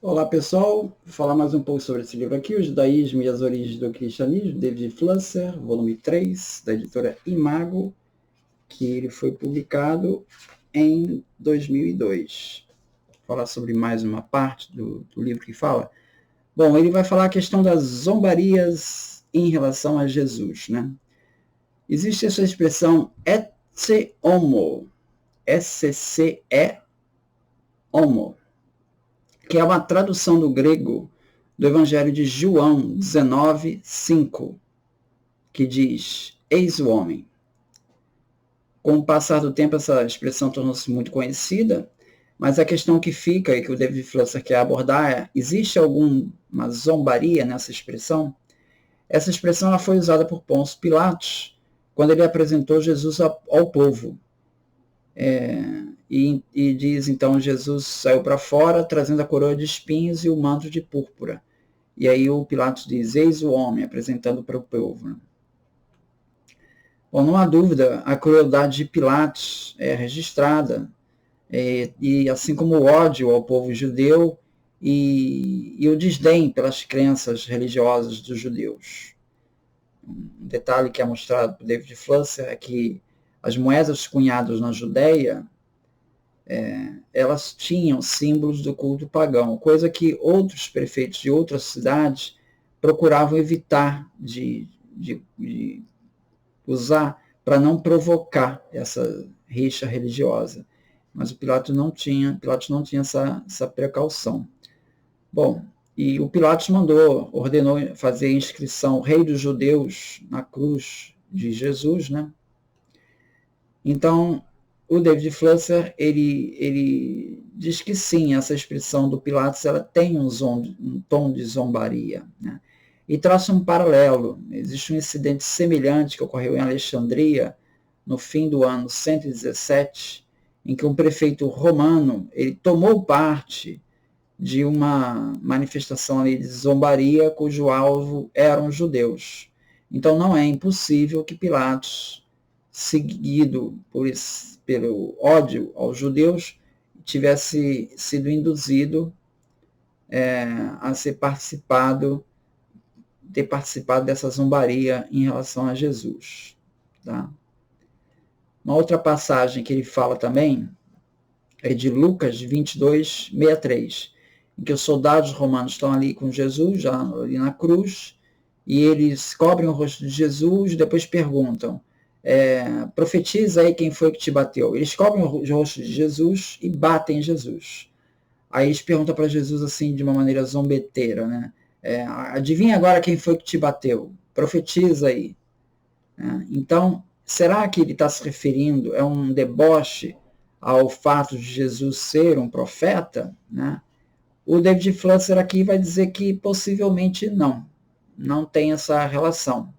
Olá pessoal, vou falar mais um pouco sobre esse livro aqui, O Judaísmo e as Origens do Cristianismo, David Flusser, volume 3, da editora Imago, que ele foi publicado em 2002. Vou falar sobre mais uma parte do livro que fala. Bom, ele vai falar a questão das zombarias em relação a Jesus, né? Existe essa expressão ecce homo, S-C-E homo, que é uma tradução do grego do Evangelho de João 19, 5, que diz, eis o homem. Com o passar do tempo, essa expressão tornou-se muito conhecida, mas a questão que fica, e que o David Flusser quer abordar, é, existe alguma zombaria nessa expressão? Essa expressão ela foi usada por Pôncio Pilatos, quando ele apresentou Jesus ao povo. E diz, então, Jesus saiu para fora, trazendo a coroa de espinhos e o manto de púrpura. E aí o Pilatos diz, eis o homem, apresentando para o povo. Bom, não há dúvida, a crueldade de Pilatos é registrada, e assim como o ódio ao povo judeu e o desdém pelas crenças religiosas dos judeus. Um detalhe que é mostrado por David Flusser é que as moedas cunhadas na Judéia, elas tinham símbolos do culto pagão, coisa que outros prefeitos de outras cidades procuravam evitar de usar para não provocar essa rixa religiosa. Mas o Pilatos não tinha essa precaução. Bom, e o Pilatos ordenou fazer a inscrição Rei dos Judeus na cruz de Jesus, né? Então, o David Flusser, ele diz que sim, essa expressão do Pilatos ela tem um tom de zombaria, né? E traça um paralelo. Existe um incidente semelhante que ocorreu em Alexandria, no fim do ano 117, em que um prefeito romano ele tomou parte de uma manifestação ali de zombaria cujo alvo eram os judeus. Então não é impossível que Pilatos, seguido pelo ódio aos judeus, tivesse sido induzido a ter participado dessa zombaria em relação a Jesus. Tá? Uma outra passagem que ele fala também é de Lucas 22, 63, em que os soldados romanos estão ali com Jesus, já ali na cruz, e eles cobrem o rosto de Jesus e depois perguntam, profetiza aí quem foi que te bateu. Eles cobrem o rosto de Jesus e batem Jesus. Aí eles perguntam para Jesus assim, de uma maneira zombeteira, né? Adivinha agora quem foi que te bateu? Profetiza aí. Então, será que ele está se referindo, é um deboche ao fato de Jesus ser um profeta? Né? O David Flusser aqui vai dizer que possivelmente não tem essa relação.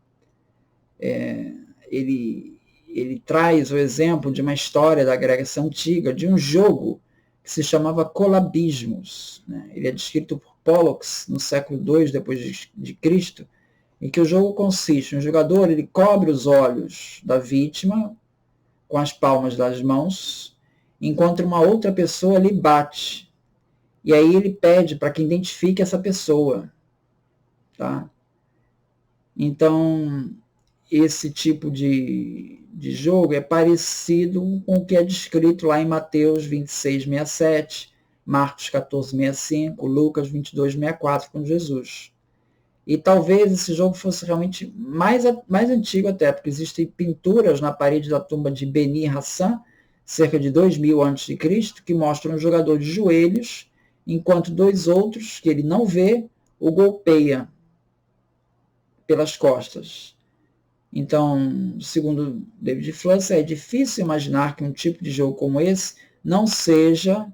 Ele traz o exemplo de uma história da Grécia Antiga, de um jogo que se chamava Colabismos. Né? Ele é descrito por Pollux no século II depois de Cristo, em que o jogo consiste, um jogador ele cobre os olhos da vítima com as palmas das mãos, enquanto uma outra pessoa lhe bate. E aí ele pede para que identifique essa pessoa. Tá? Então, esse tipo de jogo é parecido com o que é descrito lá em Mateus 26, 67, Marcos 14, 65, Lucas 22, 64, com Jesus. E talvez esse jogo fosse realmente mais antigo até, porque existem pinturas na parede da tumba de Beni Hassan, cerca de 2000 a.C., que mostram um jogador de joelhos, enquanto dois outros, que ele não vê, o golpeia pelas costas. Então, segundo David Flusser, é difícil imaginar que um tipo de jogo como esse não seja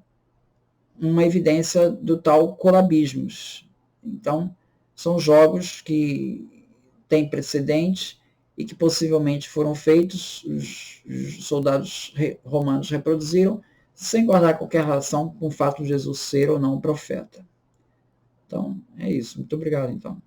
uma evidência do tal colabismos. Então, são jogos que têm precedente e que possivelmente foram feitos, os soldados romanos reproduziram, sem guardar qualquer relação com o fato de Jesus ser ou não um profeta. Então, é isso. Muito obrigado, então.